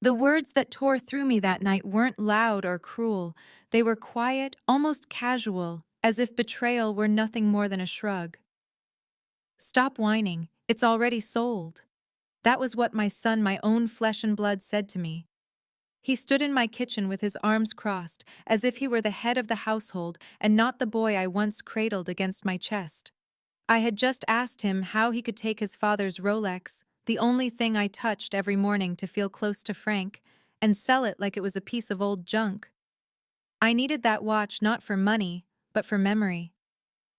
The words that tore through me that night weren't loud or cruel. They were quiet, almost casual, as if betrayal were nothing more than a shrug. "Stop whining. It's already sold." That was what my son, my own flesh and blood, said to me. He stood in my kitchen with his arms crossed, as if he were the head of the household and not the boy I once cradled against my chest. I had just asked him how he could take his father's Rolex, the only thing I touched every morning to feel close to Frank, and sell it like it was a piece of old junk. I needed that watch not for money, but for memory.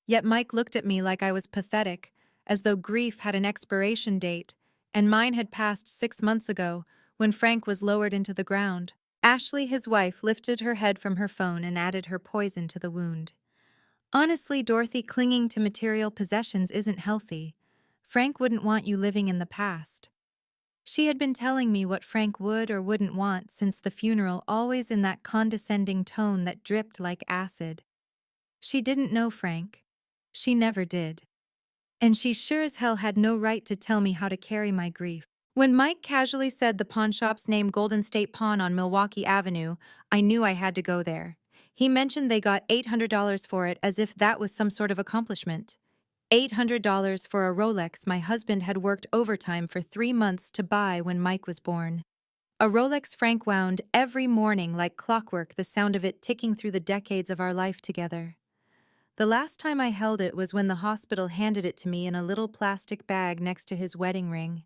Yet Mike looked at me like I was pathetic, as though grief had an expiration date, and mine had passed 6 months ago, when Frank was lowered into the ground. Ashley, his wife, lifted her head from her phone and added her poison to the wound. "Honestly, Dorothy, clinging to material possessions isn't healthy. Frank wouldn't want you living in the past." She had been telling me what Frank would or wouldn't want since the funeral, always in that condescending tone that dripped like acid. She didn't know Frank. She never did. And she sure as hell had no right to tell me how to carry my grief. When Mike casually said the pawnshop's name, Golden State Pawn on Milwaukee Avenue, I knew I had to go there. He mentioned they got $800 for it, as if that was some sort of accomplishment. $800 for a Rolex my husband had worked overtime for 3 months to buy when Mike was born. A Rolex Frank wound every morning like clockwork, the sound of it ticking through the decades of our life together. The last time I held it was when the hospital handed it to me in a little plastic bag next to his wedding ring.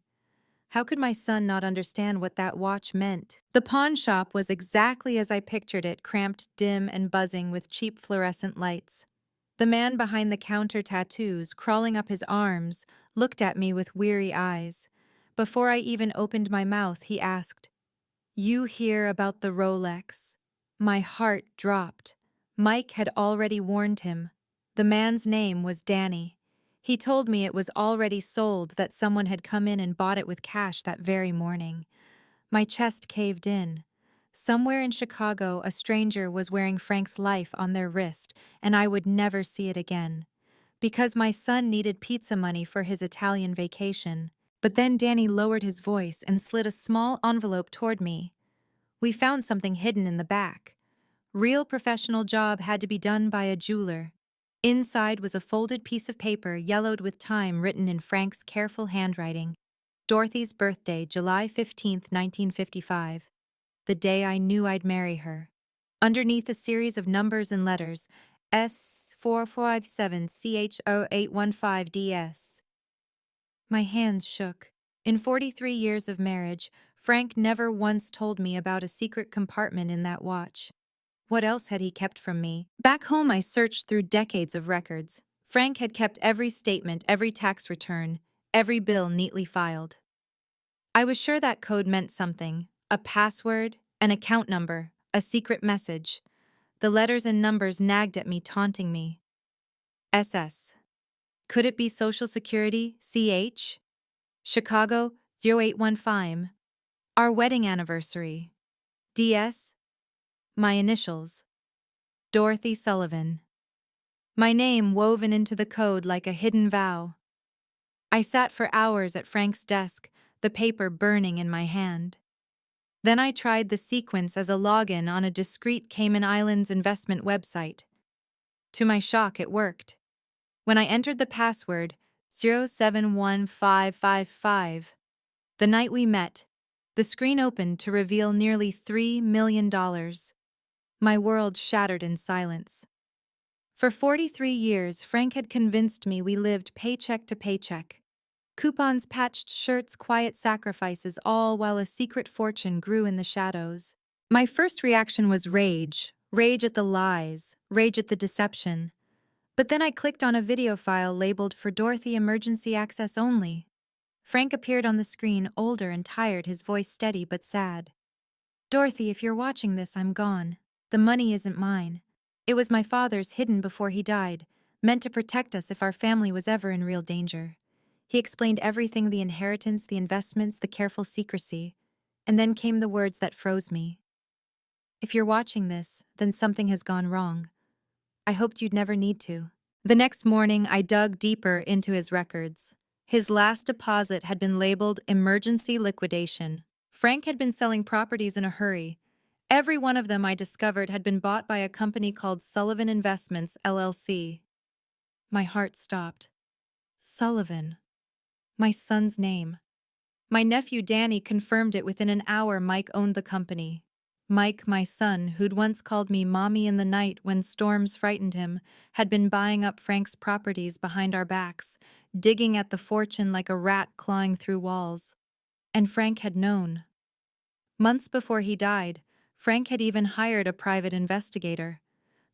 How could my son not understand what that watch meant? The pawn shop was exactly as I pictured it, cramped, dim, and buzzing with cheap fluorescent lights. The man behind the counter, tattoos crawling up his arms, looked at me with weary eyes. Before I even opened my mouth, he asked, "You hear about the Rolex?" My heart dropped. Mike had already warned him. The man's name was Danny. He told me it was already sold, that someone had come in and bought it with cash that very morning. My chest caved in. Somewhere in Chicago, a stranger was wearing Frank's life on their wrist, and I would never see it again. Because my son needed pizza money for his Italian vacation. But then Danny lowered his voice and slid a small envelope toward me. "We found something hidden in the back. Real professional job had to be done by a jeweler." Inside was a folded piece of paper, yellowed with time, written in Frank's careful handwriting. "Dorothy's birthday, July 15th, 1955. The day I knew I'd marry her." Underneath, a series of numbers and letters. S457CH0815DS. My hands shook. In 43 years of marriage, Frank never once told me about a secret compartment in that watch. What else had he kept from me? Back home, I searched through decades of records. Frank had kept every statement, every tax return, every bill neatly filed. I was sure that code meant something: a password, an account number, a secret message. The letters and numbers nagged at me, taunting me. SS. Could it be Social Security? CH? Chicago 0815. Our wedding anniversary. DS? My initials. Dorothy Sullivan. My name woven into the code like a hidden vow. I sat for hours at Frank's desk, the paper burning in my hand. Then I tried the sequence as a login on a discreet Cayman Islands investment website. To my shock, it worked. When I entered the password, 071555, the night we met, the screen opened to reveal nearly $3 million. My world shattered in silence. For 43 years, Frank had convinced me we lived paycheck to paycheck. Coupons, patched shirts, quiet sacrifices, all while a secret fortune grew in the shadows. My first reaction was rage. Rage at the lies, rage at the deception. But then I clicked on a video file labeled "For Dorothy, Emergency Access Only." Frank appeared on the screen, older and tired, his voice steady but sad. "Dorothy, if you're watching this, I'm gone. The money isn't mine. It was my father's, hidden before he died, meant to protect us if our family was ever in real danger." He explained everything: the inheritance, the investments, the careful secrecy. And then came the words that froze me. "If you're watching this, then something has gone wrong. I hoped you'd never need to." The next morning, I dug deeper into his records. His last deposit had been labeled "Emergency Liquidation." Frank had been selling properties in a hurry. Every one of them I discovered had been bought by a company called Sullivan Investments, LLC. My heart stopped. Sullivan. My son's name. My nephew Danny confirmed it within an hour. Mike owned the company. Mike, my son, who'd once called me Mommy in the night when storms frightened him, had been buying up Frank's properties behind our backs, digging at the fortune like a rat clawing through walls. And Frank had known. Months before he died, Frank had even hired a private investigator.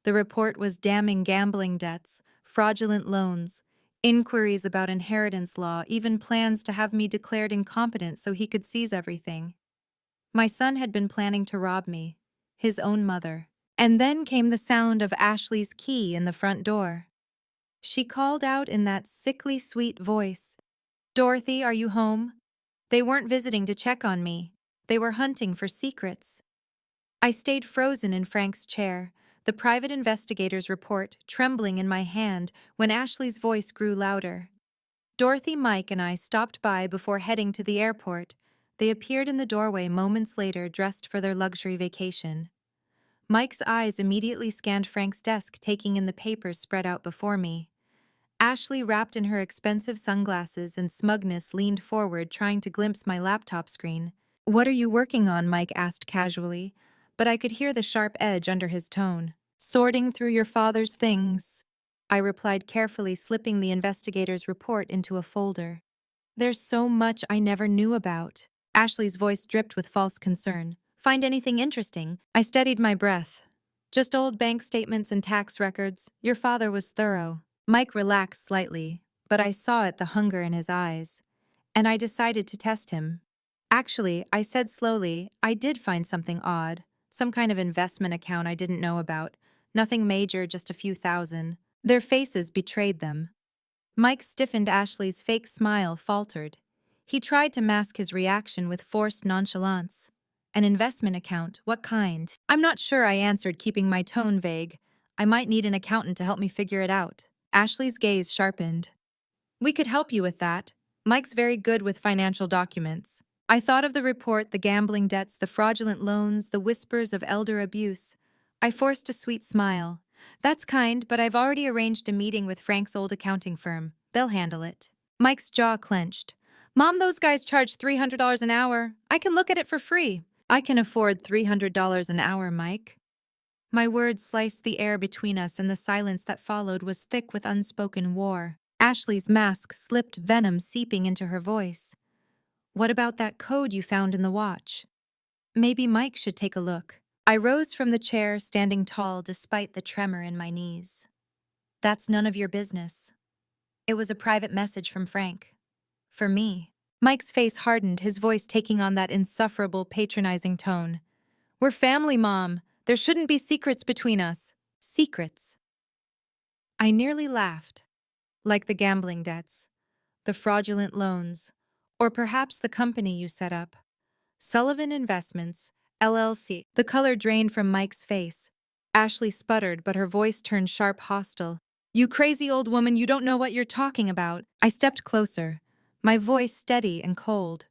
The report was damning gambling debts, fraudulent loans, inquiries about inheritance law, even plans to have me declared incompetent so he could seize everything. My son had been planning to rob me, his own mother. And then came the sound of Ashley's key in the front door. She called out in that sickly sweet voice, "Dorothy, are you home?" They weren't visiting to check on me. They were hunting for secrets. I stayed frozen in Frank's chair, the private investigator's report trembling in my hand when Ashley's voice grew louder. Dorothy, Mike, and I stopped by before heading to the airport. They appeared in the doorway moments later, dressed for their luxury vacation. Mike's eyes immediately scanned Frank's desk, taking in the papers spread out before me. Ashley, wrapped in her expensive sunglasses and smugness, leaned forward, trying to glimpse my laptop screen. "What are you working on?" Mike asked casually, but I could hear the sharp edge under his tone. "Sorting through your father's things," I replied carefully, slipping the investigator's report into a folder. "There's so much I never knew about." Ashley's voice dripped with false concern. "Find anything interesting?" I steadied my breath. "Just old bank statements and tax records. Your father was thorough." Mike relaxed slightly, but I saw it, the hunger in his eyes. And I decided to test him. "Actually," I said slowly, "I did find something odd. Some kind of investment account I didn't know about. Nothing major, just a few thousand." Their faces betrayed them. Mike stiffened. Ashley's fake smile faltered. He tried to mask his reaction with forced nonchalance. "An investment account? What kind?" "I'm not sure," I answered, keeping my tone vague. "I might need an accountant to help me figure it out." Ashley's gaze sharpened. "We could help you with that. Mike's very good with financial documents." I thought of the report, the gambling debts, the fraudulent loans, the whispers of elder abuse. I forced a sweet smile. "That's kind, but I've already arranged a meeting with Frank's old accounting firm. They'll handle it." Mike's jaw clenched. "Mom, those guys charge $300 an hour. I can look at it for free." "I can afford $300 an hour, Mike." My words sliced the air between us, and the silence that followed was thick with unspoken war. Ashley's mask slipped, venom seeping into her voice. "What about that code you found in the watch?" "Maybe Mike should take a look." I rose from the chair, standing tall despite the tremor in my knees. "That's none of your business. It was a private message from Frank. For me." Mike's face hardened, his voice taking on that insufferable, patronizing tone. "We're family, Mom. There shouldn't be secrets between us." "Secrets?" I nearly laughed. "Like the gambling debts, the fraudulent loans, or perhaps the company you set up. Sullivan Investments, LLC." The color drained from Mike's face. Ashley sputtered, but her voice turned sharp, hostile. "You crazy old woman, you don't know what you're talking about." I stepped closer, my voice steady and cold.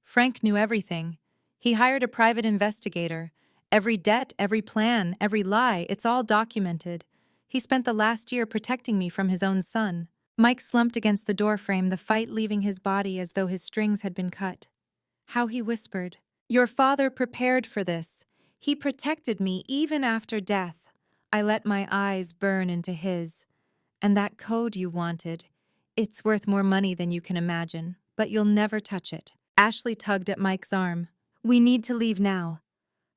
"Frank knew everything. He hired a private investigator. Every debt, every plan, every lie, it's all documented. He spent the last year protecting me from his own son." Mike slumped against the doorframe, the fight leaving his body as though his strings had been cut. How he whispered, "Your father prepared for this. He protected me even after death." I let my eyes burn into his. "And that code you wanted, it's worth more money than you can imagine, but you'll never touch it." Ashley tugged at Mike's arm. "We need to leave now."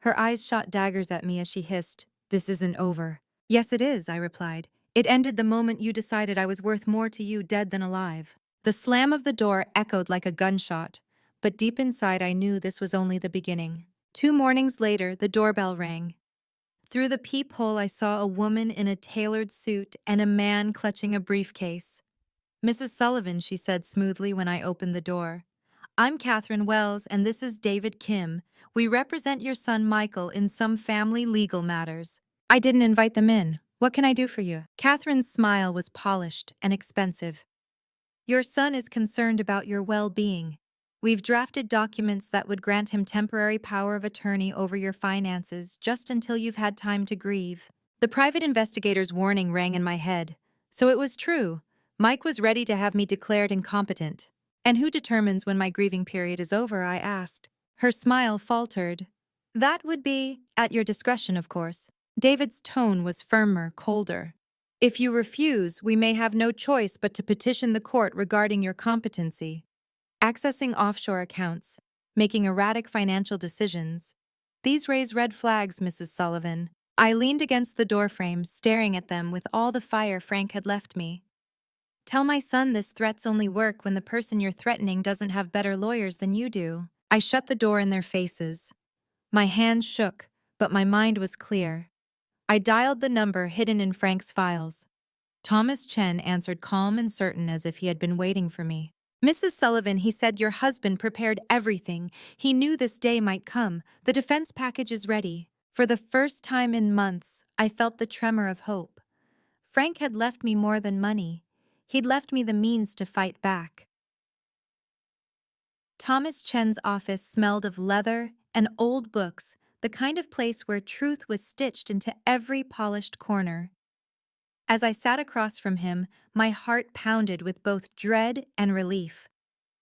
Her eyes shot daggers at me as she hissed, "This isn't over." "Yes, it is," I replied. "It ended the moment you decided I was worth more to you dead than alive." The slam of the door echoed like a gunshot, but deep inside I knew this was only the beginning. 2 mornings later, the doorbell rang. Through the peephole, I saw a woman in a tailored suit and a man clutching a briefcase. "Mrs. Sullivan," she said smoothly when I opened the door. "I'm Catherine Wells, and this is David Kim. We represent your son Michael in some family legal matters." "I didn't invite them in. What can I do for you?" Catherine's smile was polished and expensive. "Your son is concerned about your well-being. We've drafted documents that would grant him temporary power of attorney over your finances just until you've had time to grieve. The private investigator's warning rang in my head. So it was true. Mike was ready to have me declared incompetent. And who determines when my grieving period is over, I asked. Her smile faltered. That would be at your discretion, of course. David's tone was firmer, colder. If you refuse, we may have no choice but to petition the court regarding your competency. Accessing offshore accounts, making erratic financial decisions. These raise red flags, Mrs. Sullivan. I leaned against the doorframe, staring at them with all the fire Frank had left me. Tell my son this threats only work when the person you're threatening doesn't have better lawyers than you do. I shut the door in their faces. My hands shook, but my mind was clear. I dialed the number hidden in Frank's files. Thomas Chen answered calm and certain as if he had been waiting for me. Mrs. Sullivan, he said your husband prepared everything. He knew this day might come. The defense package is ready. For the first time in months, I felt the tremor of hope. Frank had left me more than money. He'd left me the means to fight back. Thomas Chen's office smelled of leather and old books, the kind of place where truth was stitched into every polished corner. As I sat across from him, my heart pounded with both dread and relief.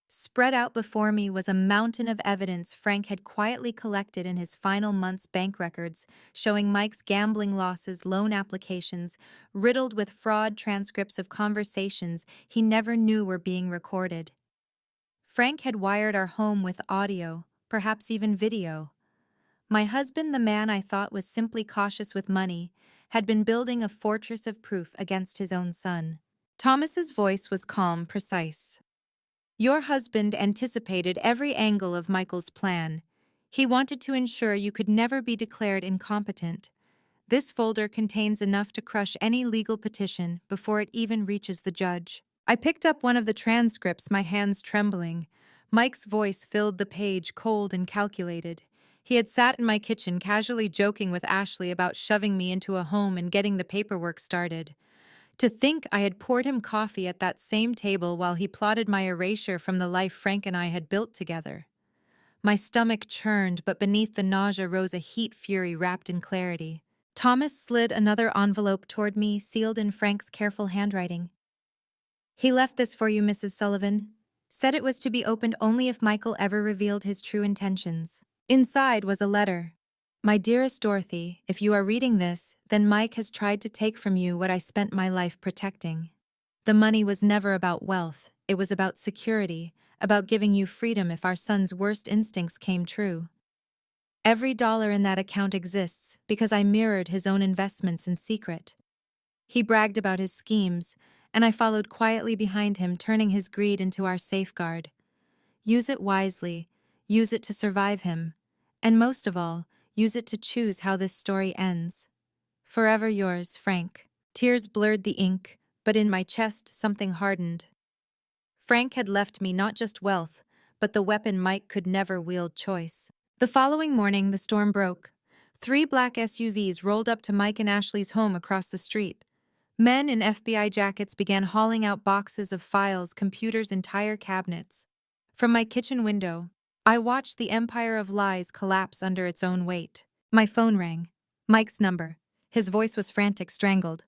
Spread out before me was a mountain of evidence Frank had quietly collected in his final month's bank records, showing Mike's gambling losses, loan applications, riddled with fraud transcripts of conversations he never knew were being recorded. Frank had wired our home with audio, perhaps even video. My husband, the man I thought was simply cautious with money, had been building a fortress of proof against his own son. Thomas's voice was calm, precise. Your husband anticipated every angle of Michael's plan. He wanted to ensure you could never be declared incompetent. This folder contains enough to crush any legal petition before it even reaches the judge. I picked up one of the transcripts, my hands trembling. Mike's voice filled the page, cold and calculated. He had sat in my kitchen casually joking with Ashley about shoving me into a home and getting the paperwork started. To think I had poured him coffee at that same table while he plotted my erasure from the life Frank and I had built together. My stomach churned, but beneath the nausea rose a heat fury wrapped in clarity. Thomas slid another envelope toward me, sealed in Frank's careful handwriting. He left this for you, Mrs. Sullivan. Said it was to be opened only if Michael ever revealed his true intentions. Inside was a letter. My dearest Dorothy, if you are reading this, then Mike has tried to take from you what I spent my life protecting. The money was never about wealth. It was about security, about giving you freedom if our son's worst instincts came true. Every dollar in that account exists because I mirrored his own investments in secret. He bragged about his schemes, and I followed quietly behind him, turning his greed into our safeguard. Use it wisely, use it to survive him, and most of all, use it to choose how this story ends. Forever yours, Frank. Tears blurred the ink, but in my chest something hardened. Frank had left me not just wealth, but the weapon Mike could never wield, choice. The following morning, the storm broke. 3 black SUVs rolled up to Mike and Ashley's home across the street. Men in FBI jackets began hauling out boxes of files, computers, entire cabinets. From my kitchen window, I watched the empire of lies collapse under its own weight. My phone rang. Mike's number. His voice was frantic, strangled.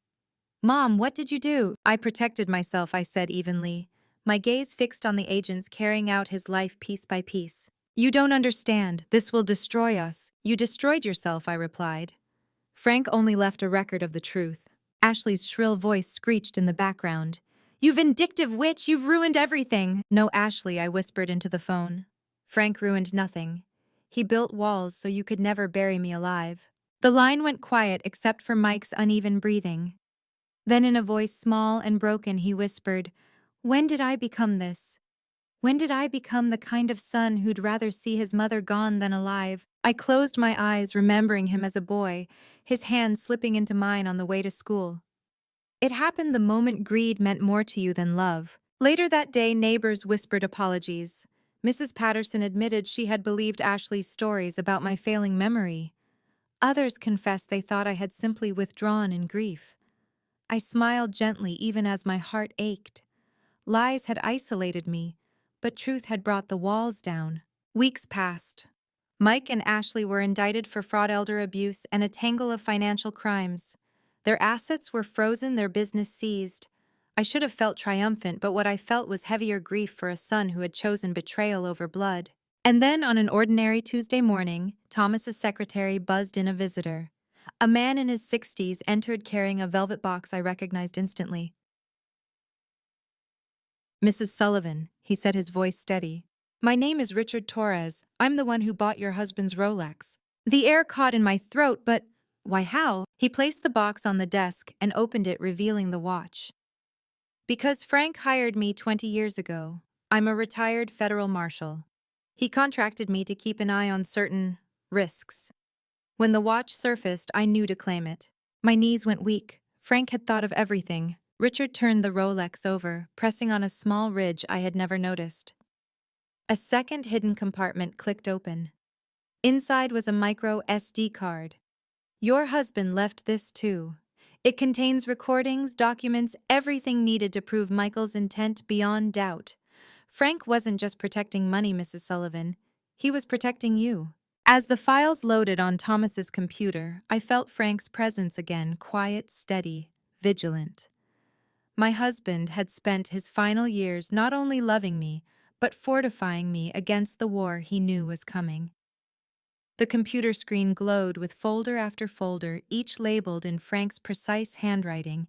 Mom, what did you do? I protected myself, I said evenly, my gaze fixed on the agents carrying out his life piece by piece. You don't understand. This will destroy us. You destroyed yourself, I replied. Frank only left a record of the truth. Ashley's shrill voice screeched in the background. You vindictive witch, you've ruined everything. No, Ashley, I whispered into the phone. Frank ruined nothing. He built walls so you could never bury me alive. The line went quiet except for Mike's uneven breathing. Then in a voice small and broken, he whispered, When did I become this? When did I become the kind of son who'd rather see his mother gone than alive? I closed my eyes, remembering him as a boy, his hand slipping into mine on the way to school. It happened the moment greed meant more to you than love. Later that day, neighbors whispered apologies. Mrs. Patterson admitted she had believed Ashley's stories about my failing memory. Others confessed they thought I had simply withdrawn in grief. I smiled gently even as my heart ached. Lies had isolated me, But truth had brought the walls down. Weeks passed. Mike and Ashley were indicted for fraud, elder abuse, and a tangle of financial crimes. Their assets were frozen, their business seized. I should have felt triumphant, but what I felt was heavier grief for a son who had chosen betrayal over blood. And then, on an ordinary Tuesday morning, Thomas's secretary buzzed in a visitor. A man in his 60s entered carrying a velvet box I recognized instantly. "Mrs. Sullivan," he said, his voice steady. "My name is Richard Torres. I'm the one who bought your husband's Rolex." The air caught in my throat, but why, how? He placed the box on the desk and opened it, revealing the watch. "Because Frank hired me 20 years ago. I'm a retired federal marshal. He contracted me to keep an eye on certain risks. When the watch surfaced, I knew to claim it." My knees went weak. Frank had thought of everything. Richard turned the Rolex over, pressing on a small ridge I had never noticed. A second hidden compartment clicked open. Inside was a micro SD card. "Your husband left this too. It contains recordings, documents, everything needed to prove Michael's intent beyond doubt. Frank wasn't just protecting money, Mrs. Sullivan. He was protecting you." As the files loaded on Thomas's computer, I felt Frank's presence again, quiet, steady, vigilant. My husband had spent his final years not only loving me, but fortifying me against the war he knew was coming. The computer screen glowed with folder after folder, each labeled in Frank's precise handwriting.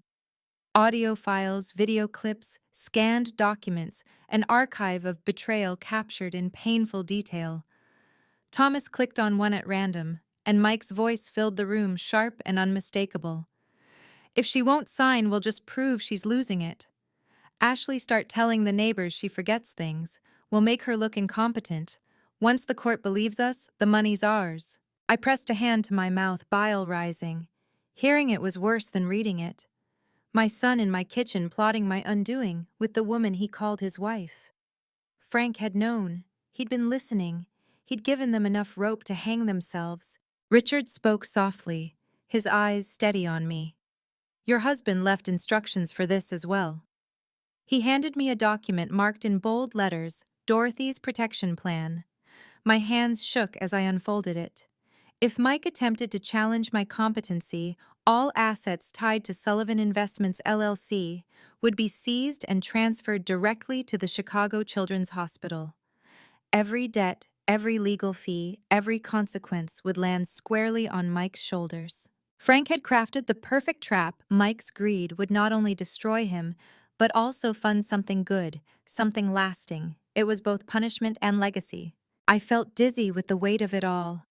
Audio files, video clips, scanned documents, an archive of betrayal captured in painful detail. Thomas clicked on one at random, and Mike's voice filled the room, sharp and unmistakable. "If she won't sign, we'll just prove she's losing it. Ashley, start telling the neighbors she forgets things. We'll make her look incompetent. Once the court believes us, the money's ours." I pressed a hand to my mouth, bile rising. Hearing it was worse than reading it. My son in my kitchen plotting my undoing with the woman he called his wife. Frank had known. He'd been listening. He'd given them enough rope to hang themselves. Richard spoke softly, his eyes steady on me. "Your husband left instructions for this as well." He handed me a document marked in bold letters, "Dorothy's Protection Plan." My hands shook as I unfolded it. If Mike attempted to challenge my competency, all assets tied to Sullivan Investments LLC would be seized and transferred directly to the Chicago Children's Hospital. Every debt, every legal fee, every consequence would land squarely on Mike's shoulders. Frank had crafted the perfect trap. Mike's greed would not only destroy him, but also fund something good, something lasting. It was both punishment and legacy. I felt dizzy with the weight of it all.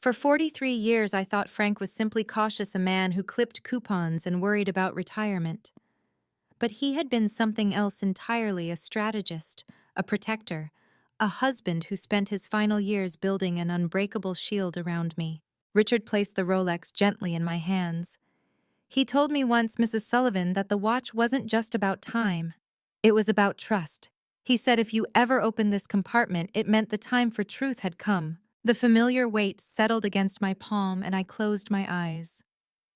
For 43 years, I thought Frank was simply cautious, a man who clipped coupons and worried about retirement. But he had been something else entirely, a strategist, a protector, a husband who spent his final years building an unbreakable shield around me. Richard placed the Rolex gently in my hands. "He told me once, Mrs. Sullivan, that the watch wasn't just about time. It was about trust. He said if you ever opened this compartment, it meant the time for truth had come." The familiar weight settled against my palm and I closed my eyes.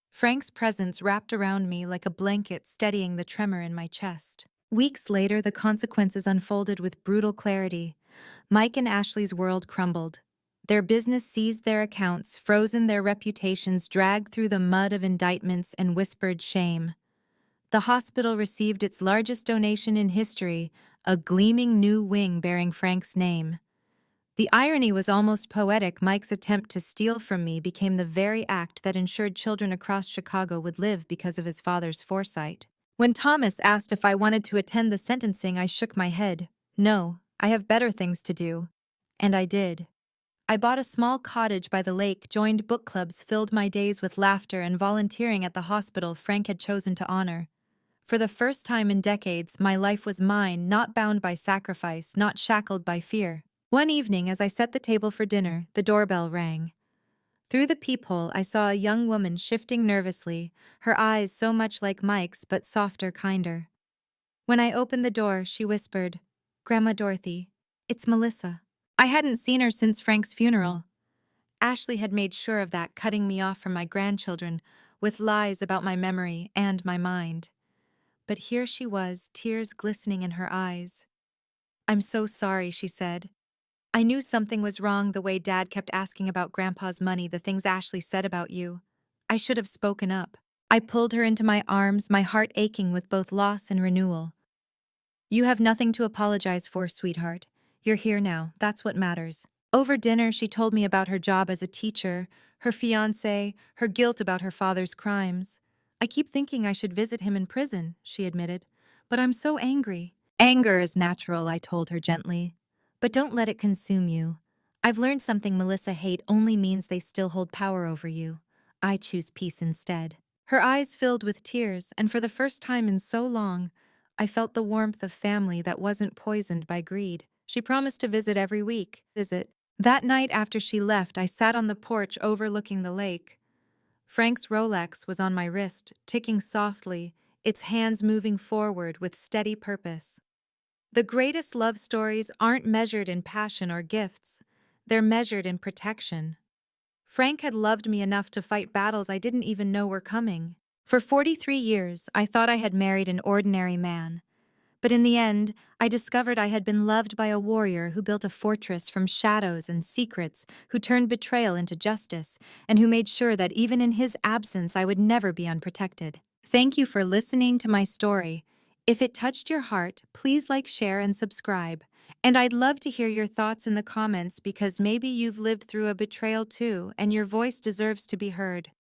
Frank's presence wrapped around me like a blanket, steadying the tremor in my chest. Weeks later, the consequences unfolded with brutal clarity. Mike and Ashley's world crumbled. Their business seized their accounts, frozen their reputations, dragged through the mud of indictments and whispered shame. The hospital received its largest donation in history, a gleaming new wing bearing Frank's name. The irony was almost poetic. Mike's attempt to steal from me became the very act that ensured children across Chicago would live because of his father's foresight. When Thomas asked if I wanted to attend the sentencing, I shook my head. "No, I have better things to do." And I did. I bought a small cottage by the lake, joined book clubs, filled my days with laughter, and volunteering at the hospital Frank had chosen to honor. For the first time in decades, my life was mine, not bound by sacrifice, not shackled by fear. One evening, as I set the table for dinner, the doorbell rang. Through the peephole, I saw a young woman shifting nervously, her eyes so much like Mike's but softer, kinder. When I opened the door, she whispered, "Grandma Dorothy, it's Melissa." I hadn't seen her since Frank's funeral. Ashley had made sure of that, cutting me off from my grandchildren with lies about my memory and my mind. But here she was, tears glistening in her eyes. I'm so sorry, she said. I knew something was wrong the way Dad kept asking about Grandpa's money, the things Ashley said about you. I should have spoken up. I pulled her into my arms, my heart aching with both loss and renewal. You have nothing to apologize for, sweetheart. You're here now, that's what matters. Over dinner, she told me about her job as a teacher, her fiancé, her guilt about her father's crimes. I keep thinking I should visit him in prison, she admitted. But I'm so angry. Anger is natural, I told her gently. But don't let it consume you. I've learned something Melissa hate only means they still hold power over you. I choose peace instead. Her eyes filled with tears, and for the first time in so long, I felt the warmth of family that wasn't poisoned by greed. She promised to visit every week. That night after she left, I sat on the porch overlooking the lake. Frank's Rolex was on my wrist, ticking softly, its hands moving forward with steady purpose. The greatest love stories aren't measured in passion or gifts. They're measured in protection. Frank had loved me enough to fight battles I didn't even know were coming. For 43 years, I thought I had married an ordinary man. But in the end, I discovered I had been loved by a warrior who built a fortress from shadows and secrets, who turned betrayal into justice, and who made sure that even in his absence I would never be unprotected. Thank you for listening to my story. If it touched your heart, please like, share, and subscribe. And I'd love to hear your thoughts in the comments because maybe you've lived through a betrayal too, and your voice deserves to be heard.